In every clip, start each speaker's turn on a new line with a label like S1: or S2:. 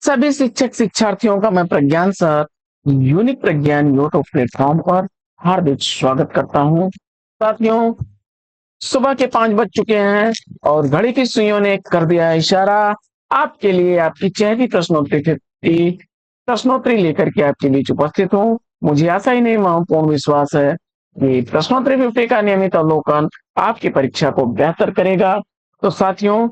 S1: सभी शिक्षक शिक्षार्थियों का मैं प्रज्ञान सर यूनिक प्रज्ञान यूट्यूब प्लेटफॉर्म पर हार्दिक स्वागत करता हूं। साथियों, सुबह के 5 बज चुके हैं और घड़ी की सुइयों ने कर दिया है इशारा। आपके लिए आपकी चहेती प्रश्नोत्तरी लेकर के आपके बीच उपस्थित हूँ। मुझे आशा ही नहीं पूर्ण विश्वास है कि प्रश्नोत्तरी 50 का नियमित अवलोकन आपकी परीक्षा को बेहतर करेगा। तो साथियों,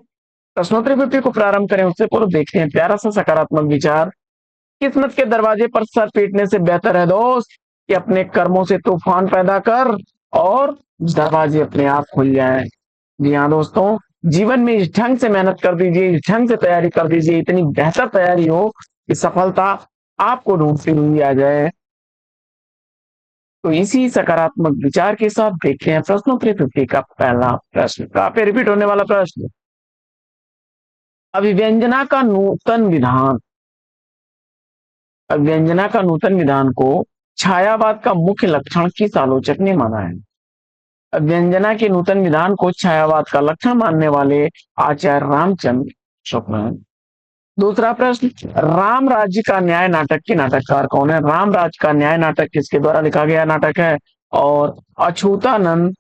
S1: प्रश्नोत्तरी 50 को प्रारंभ करें उससे पूर्व देखते हैं प्यारा सा सकारात्मक विचार। किस्मत के दरवाजे पर सर पीटने से बेहतर है दोस्त कि अपने कर्मों से तूफान पैदा कर और दरवाजे अपने आप खुल जाएं। जी हाँ दोस्तों, जीवन में इस ढंग से मेहनत कर दीजिए, इस ढंग से तैयारी कर दीजिए, इतनी बेहतर तैयारी हो कि सफलता आपको ढूंढती हुई आ जाए। तो इसी सकारात्मक विचार के साथ देखते हैं प्रश्नोत्तरी 50 का पहला प्रश्न। काफी रिपीट होने वाला प्रश्न। अभिव्यंजना का नूतन विधान अभिव्यंजना का नूतन विधान को छायावाद का मुख्य लक्षण किस आलोचक ने माना है? अभिव्यंजना के नूतन विधान को छायावाद का लक्षण मानने वाले आचार्य रामचंद्र शुक्ल हैं। दूसरा प्रश्न, राम राज्य का न्याय नाटक के नाटककार कौन है? राम राज्य का न्याय नाटक किसके द्वारा लिखा गया नाटक है? और अछूतानंद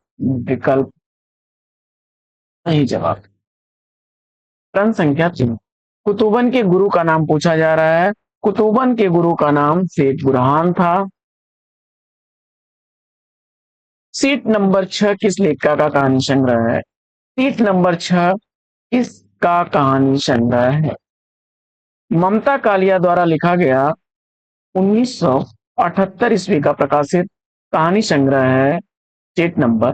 S1: विकल्प सही जवाब। प्रश्न संख्या 3, कुतुबन के गुरु का नाम पूछा जा रहा है। कुतुबन के गुरु का नाम शेख बुरहान था। सीट नंबर 6 किस लेखिका का कहानी संग्रह है? सीट नंबर 6 किसका कहानी संग्रह है? ममता कालिया द्वारा लिखा गया 1978 ईस्वी का प्रकाशित कहानी संग्रह है सीट नंबर।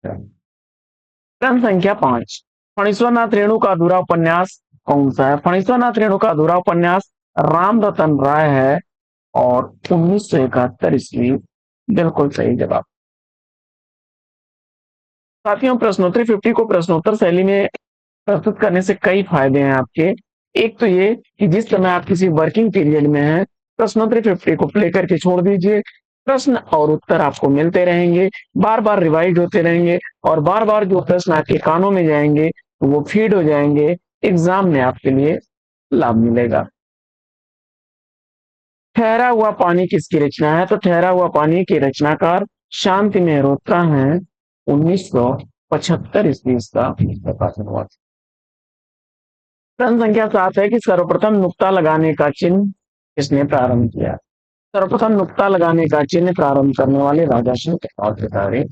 S1: प्रश्न संख्या 5, फणीश्वरनाथ रेणु का अधूरा उपन्यास कौन सा है? फणीश्वरनाथ रेणु का अधूरा उपन्यास राम रतन राय है और 1971 ईस्वी बिल्कुल सही जवाब। साथियों, प्रश्नोत्तरी 50 को प्रश्नोत्तर शैली में प्रस्तुत करने से कई फायदे हैं आपके। एक तो ये कि जिस समय आप किसी वर्किंग पीरियड में हैं, प्रश्नोत्तरी 50 को प्ले करके छोड़ दीजिए। प्रश्न और उत्तर आपको मिलते रहेंगे, बार बार रिवाइज होते रहेंगे और बार बार जो प्रश्न आपके कानों में जाएंगे वो फीड हो जाएंगे। एग्जाम में आपके लिए लाभ मिलेगा। ठहरा हुआ पानी किसकी रचना है? तो ठहरा हुआ पानी के रचनाकार शांति मेहरोत्रा हैं। 1975 ईस्वी इसका प्रकाशन हुआ। प्रश्न संख्या 7 है कि सर्वप्रथम नुक्ता लगाने का चिन्ह किसने प्रारंभ किया? सर्वप्रथम नुक्ता लगाने का चिन्ह प्रारंभ करने वाले राजा शुक और पितारे।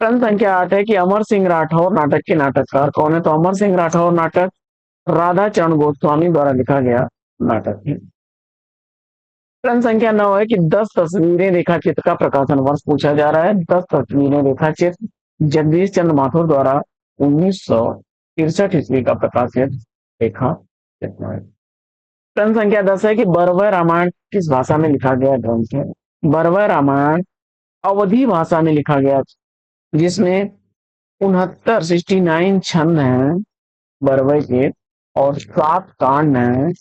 S1: प्रश्न संख्या 8 है कि अमर सिंह राठौर नाटक के नाटककार कौन है? तो अमर सिंह राठौर नाटक राधा चरण गोस्वामी द्वारा लिखा गया नाटक है। प्रश्न संख्या 9 है कि 10 तस्वीरें रेखाचित्र का प्रकाशन वर्ष पूछा जा रहा है। 10 तस्वीरें रेखाचित्र जगदीश चंद्र माथुर द्वारा 1963 ईस्वी का प्रकाशित रेखा चित्र है। प्रश्न संख्या 10 है कि बरवय रामायण किस भाषा में लिखा गया ग्रंथ है? बरवय रामायण अवधी भाषा में लिखा गया, जिसमें 69 छंद हैं बरवय के और 7 कांड हैं।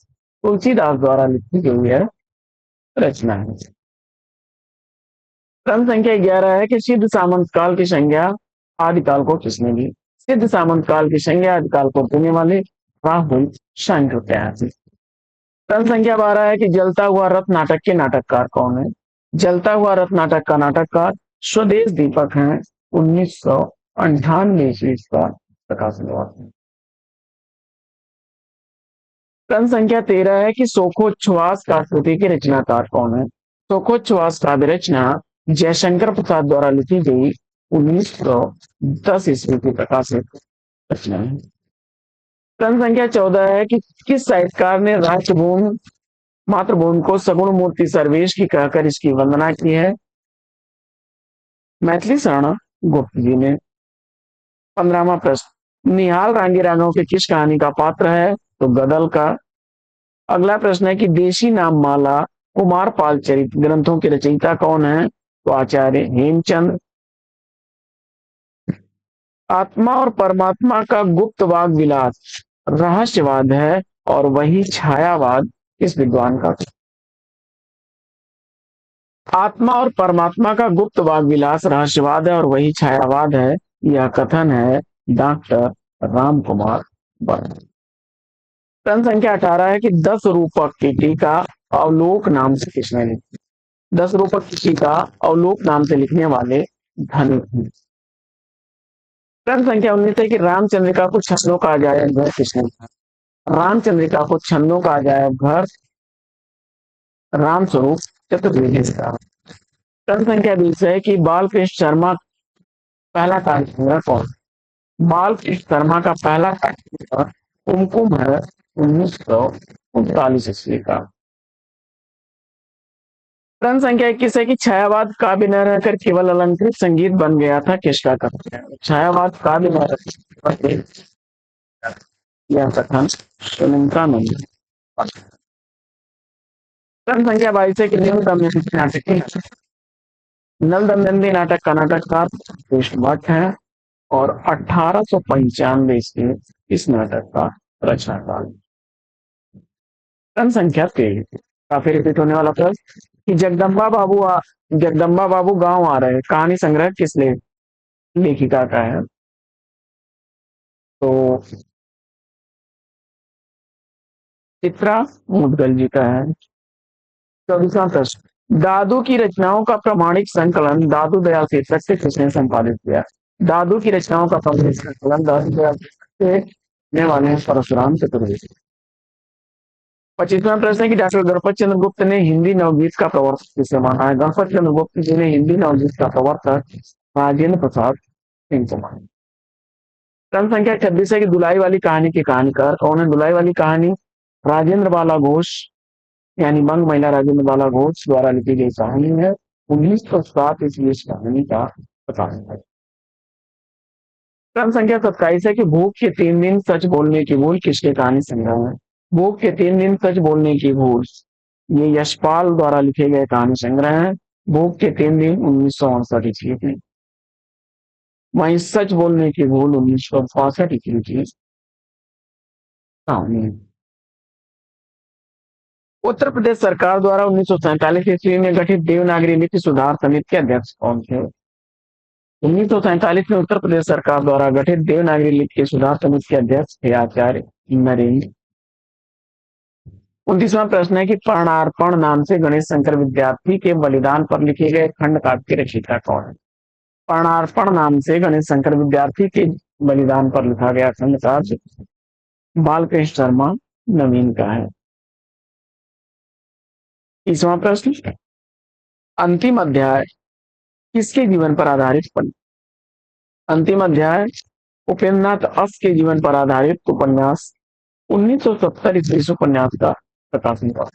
S1: तुलसीदास द्वारा लिखी गई है रचना है। प्रश्न संख्या 11 है कि सिद्ध सामंत काल की संज्ञा आदिकाल को किसने दी? सिद्ध सामंत काल की संज्ञा आदिकाल को देने वाले राहुल शांकृत्यायन। प्रश्न संख्या 12 है कि जलता हुआ रथ नाटक के नाटककार कौन है? जलता हुआ रथ नाटक का नाटककार स्वदेश दीपक हैं। 1998 ईस्वी का प्रकाशन हुआ। प्रश्न संख्या 13 है कि शोकोच्छ्वास काव्य के रचनाकार कौन है? शोकोच्छ्वास काव्य रचना जयशंकर प्रसाद द्वारा लिखी गई 1910 ईस्वी की प्रकाशित रचना है। प्रश्न संख्या 14 है कि किस साहित्यकार ने राष्ट्रभूमि मातृभूमि को सगुण मूर्ति सर्वेश की कहकर इसकी वंदना की है? मैथिली शरण गुप्त जी ने। 15वां प्रश्न, निहाल रांगी राघव के किस कहानी का पात्र है? तो गदल का। अगला प्रश्न है कि देशी नाम माला कुमार पाल चरित ग्रंथों के रचयिता कौन है? तो आचार्य हेमचंद। आत्मा और परमात्मा का गुप्त वाग विलास रहस्यवाद है और वही छायावाद किस विद्वान का? आत्मा और परमात्मा का गुप्त वाग विलास रहस्यवाद है और वही छायावाद है, यह कथन है डॉक्टर राम कुमार वर्मा। प्रश्न संख्या 18 है कि 10 रूपक की टीका अवलोक नाम से किसने लिखी? 10 रूपक की टीका अवलोक नाम से लिखने वाले धनी थे। प्रश्न संख्या 19 है कि रामचंद्रिका को छंदों का अजायब घर किसने लिखा? रामचंद्रिका को छंदों का अजायब घर रामस्वरूप चतुर्वेदी ने लिखा। प्रश्न संख्या 20 है कि बालकृष्ण शर्मा पहला काव्य संग्रह कौन? बालकृष्ण शर्मा का पहला काव्य संग्रह कुमकुम है 1939 ईस्वी का। प्रश्न संख्या 21 है कि छायावाद काव्य न रहकर केवल अलंकृत संगीत बन गया था, किसका कथन है? छायावाद काव्य न रहकर यह कथन सुनीता नंद। प्रश्न संख्या 22 है कि नल दमयंती नाटक नल दमयंती नाटक का नाटककार कृष्ण भट्ट है और 1895 ईस्वी इस नाटक का रचनाकार। प्रश्न संख्या 23 काफी रिपीट होने वाला प्रश्न कि जगदम्बा बाबू गांव आ रहे, कहानी संग्रह किस लेखिका का है? तो चित्रा मुदगल जी का है। 24वां प्रश्न दादू की रचनाओं का प्रमाणिक संकलन दादू दयाल शीर्षक से किसने संपादित किया? दादू की रचनाओं का प्रमाणिक संकलन दादू दयाल शीर्षक से लिखने वाले हैं परशुराम चतुर्वेदी। 25वां प्रश्न है कि डॉक्टर गणपत चंद्र गुप्त ने हिंदी नवगीत का प्रवर्तक किसे माना है? गणपत चंद्र गुप्त जी ने हिंदी नवगीत का प्रवर्तक राजेंद्र प्रसाद सिंह को माना। प्रश्न संख्या 26 है कि दुलाई वाली कहानी के कहानीकार कौन है? दुलाई वाली कहानी राजेंद्र बाला घोष यानी बंग महिला राजेंद्र बाला घोष द्वारा लिखी गई कहानी है। 1907 ईस्वी इस कहानी का प्रकाशन है। प्रश्न संख्या 27 है कि भूख के 3 दिन सच बोलने की भूल किसके कहानी संग्रह है? भूख के 3 दिन सच बोलने की भूल ये यशपाल द्वारा लिखे गए कहानी संग्रह है। भूख के 3 दिन 1968 ईस्वी की। वहीं सच बोलने की भूल 1962 ईस्वी की कहानी। उत्तर प्रदेश सरकार द्वारा 1947 ईस्वी में गठित देवनागरी लिपि सुधार समिति के अध्यक्ष कौन थे? 1947 में उत्तर प्रदेश सरकार द्वारा गठित देवनागरी लिपि सुधार समिति के अध्यक्ष थे आचार्य नरेंद्र। 29वां प्रश्न है कि प्राणार्पण नाम से गणेश शंकर विद्यार्थी के बलिदान पर लिखे गए खंड काव्य की रचयिता कौन है? प्राणार्पण नाम से गणेश शंकर विद्यार्थी के बलिदान पर लिखा गया खंड काव्य बालकृष्ण शर्मा नवीन का है। 30वां प्रश्न अंतिम अध्याय किसके जीवन पर आधारित बनी? अंतिम अध्याय उपेंद्रनाथ अस के जीवन पर आधारित उपन्यास 1970 ईस्वी उपन्यास का प्रकाशन हुआ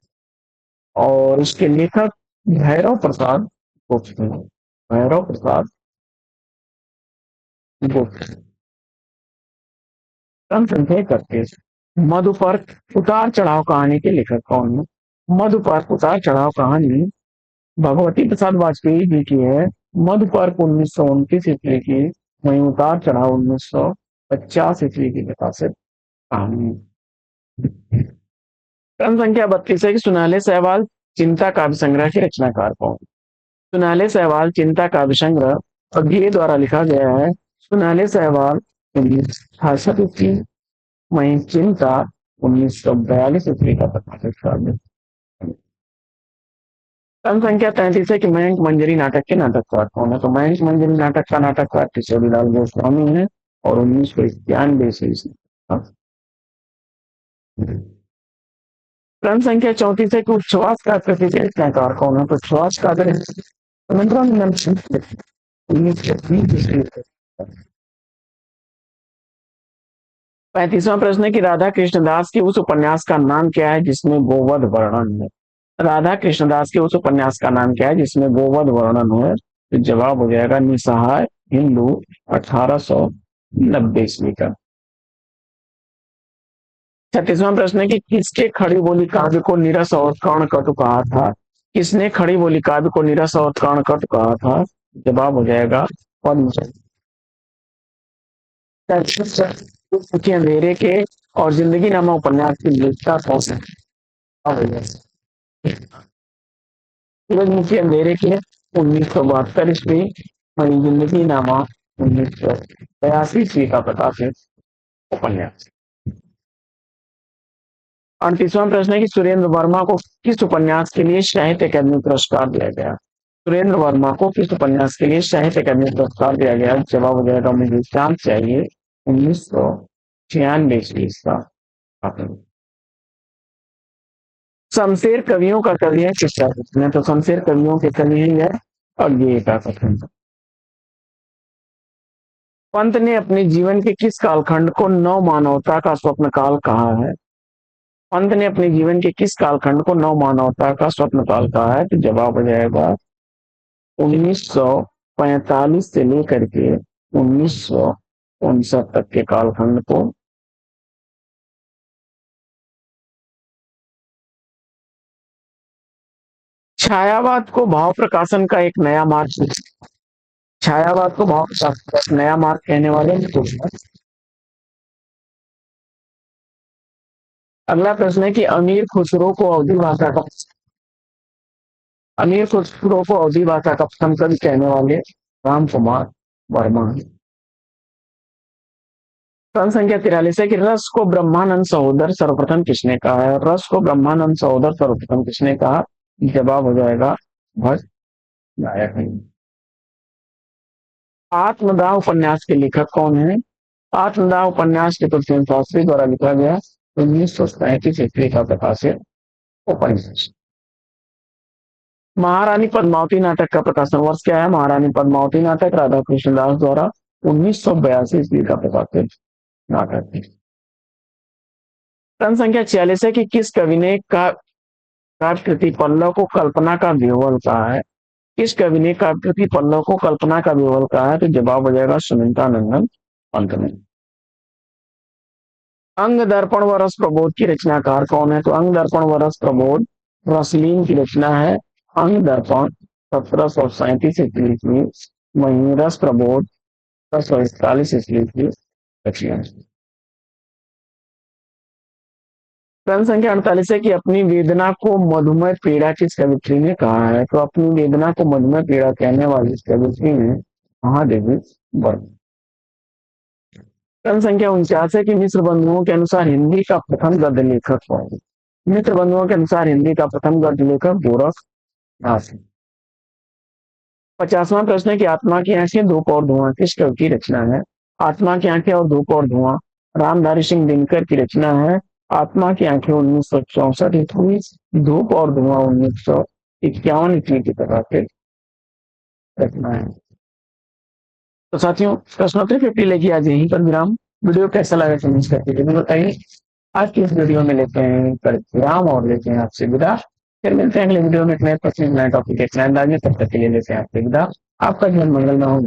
S1: और उसके लेखक भैरव प्रसाद गुप्त हैं। भैरव प्रसाद गुप्त। संख्या 31 मधुपर्क उतार चढ़ाव कहानी के लेखक कौन है? मधुपर्क उतार चढ़ाव कहानी भगवती प्रसाद वाजपेयी जी की है। मधुपर्क 1929 ईस्वी की, वहीं उतार चढ़ाव 1950 ईस्वी की प्रकाशित कहानी। क्रम संख्या 32 है कि सुनाले सहवाल चिंता काव्य संग्रह के रचनाकार कौन? सुनाले सहवाल चिंता काव्य संग्रह अज्ञे द्वारा लिखा गया है। सुनाले सहवाल 1968 ईस्वी, वहीं चिंता 1942 ईस्वी का प्रकाशित काव्य। क्रम संख्या 33 है कि मयंक मंजरी नाटक के नाटककार कौन है? तो मयंक मंजरी नाटक का नाटककार किशोरीलाल गोस्वामी है और 1991 से क्रम संख्या 34 है कि उच्छ्वास का प्रसिद्ध रचनाकार कौन है? तो उच्छ्वास का 35वां प्रश्न है कि राधा कृष्णदास के उस उपन्यास का नाम क्या है जिसमें गोवध वर्णन है? राधा कृष्णदास के उस उपन्यास का नाम क्या है जिसमें गोवध वर्णन है? तो जवाब हो जाएगा निसहाय हिंदू 1890 ईस्वी का। 36वां प्रश्न है कि किसके खड़ी बोली काव्य को निरस और कर्ण कटु कहा था? किसने खड़ी बोली काव्य को निरस और कर्ण कटु कहा था? जवाब हो जाएगा अंधेरे के और जिंदगी नामा उपन्यास की लेखिका कौन है? सूरजमुखी अंधेरे के 1972 ईस्वी, वहीं जिंदगी नामा 1982 ईस्वी का प्रकाशित उपन्यास। 38वां प्रश्न है कि सुरेंद्र वर्मा को किस उपन्यास के लिए साहित्य अकादमी पुरस्कार दिया गया? सुरेंद्र वर्मा को किस उपन्यास के लिए साहित्य अकादमी पुरस्कार दिया गया? जवाब हो जाएगा मुझे चांद चाहिए, 1996 ईस्वी का। शमशेर कवियों का कवि है किसका कथन है? तो शमशेर कवियों के कवि है अज्ञेय का कथन। पंत ने अपने जीवन के किस कालखंड को नव मानवता का स्वप्न काल कहा है? पंत ने अपने जीवन के किस कालखंड को नव मानवता का स्वप्न काल कहा है? तो जवाब हो जाएगा 1945 से लेकर के 1959 तक के कालखंड को। छायावाद को भाव प्रकाशन का एक नया मार्ग, छायावाद को भाव प्रकाशन का एक नया मार्ग कहने वाले हैं। अगला प्रश्न है कि अमीर खुसरो को अवधी भाषा का, अमीर खुसरो को अवधी भाषा का प्रथम कवि कहने वाले राम कुमार वर्मा। प्रश्न संख्या 43 है कि रस को ब्रह्मानंद सहोदर सर्वप्रथम किसने कहा है? रस को ब्रह्मानंद सहोदर सर्वप्रथम किसने कहा? जवाब हो जाएगा भट्ट नायक। आत्मदाह उपन्यास के लेखक कौन है? आत्मदाह उपन्यास के तुलसीदास शास्त्री द्वारा लिखा गया 1935 ईस्वी का प्रकाशित उपन्यास। महारानी पद्मावती नाटक का प्रकाशन वर्ष क्या है? महारानी पद्मावती नाटक राधा कृष्णदास द्वारा 1982 ईस्वी का प्रकाशित नाटक है। प्रश्न संख्या 46 है कि किस कवि ने काव्यकृति पल्लव को कल्पना का विह्वल कहा है? किस कवि ने काव्यकृति पल्लव को कल्पना का विह्वल कहा है? तो जवाब हो जाएगा सुनीता नंदन पंत ने। अंग दर्पण व रस प्रबोध की रचनाकार कौन है? तो अंग दर्पण व रस प्रबोध रसलीन की रचना है। अंग दर्पण 1737 ईस्वी की, वहीं रस प्रबोध 1741 ईस्वी की रचना। प्रश्न संख्या 48 है कि अपनी वेदना को मधुमेह पीड़ा किस कवित्री ने कहा है? तो अपनी वेदना को मधुमेह पीड़ा कहने वाली इस कवित्री ने महादेवी वर्मा। प्रश्न संख्या 49 है कि मिश्र बंधुओं के अनुसार हिंदी का प्रथम गद्य लेखक कौन है? मिश्र बंधुओं के अनुसार हिंदी का प्रथम गद्य लेखक गोरखनाथ। 50वां प्रश्न है कि आत्मा की आंखें धूप और धुआं किस कवि की रचना है? आत्मा की आंखें और धूप और धुआं रामधारी सिंह दिनकर की रचना है। आत्मा की आंखें 1964 ईस्वी, धूप और धुआं 1951 ईस्वी की प्रकाशित रचना है। तो साथियों प्रश्नोत्तरी 50 लेके आज यहीं पर विराम। वीडियो कैसा लगा कमेंट करके जरूर बताइए। आज की इस वीडियो में लेते हैं विराम और लेते हैं आपसे विदा। फिर मिलते हैं अगले वीडियो में एक नए प्रश्न नए टॉपिक एक नए अंदाज में। तब तक के लिए लेते हैं आपसे विदा। आपका जीवन मंगल ना हो।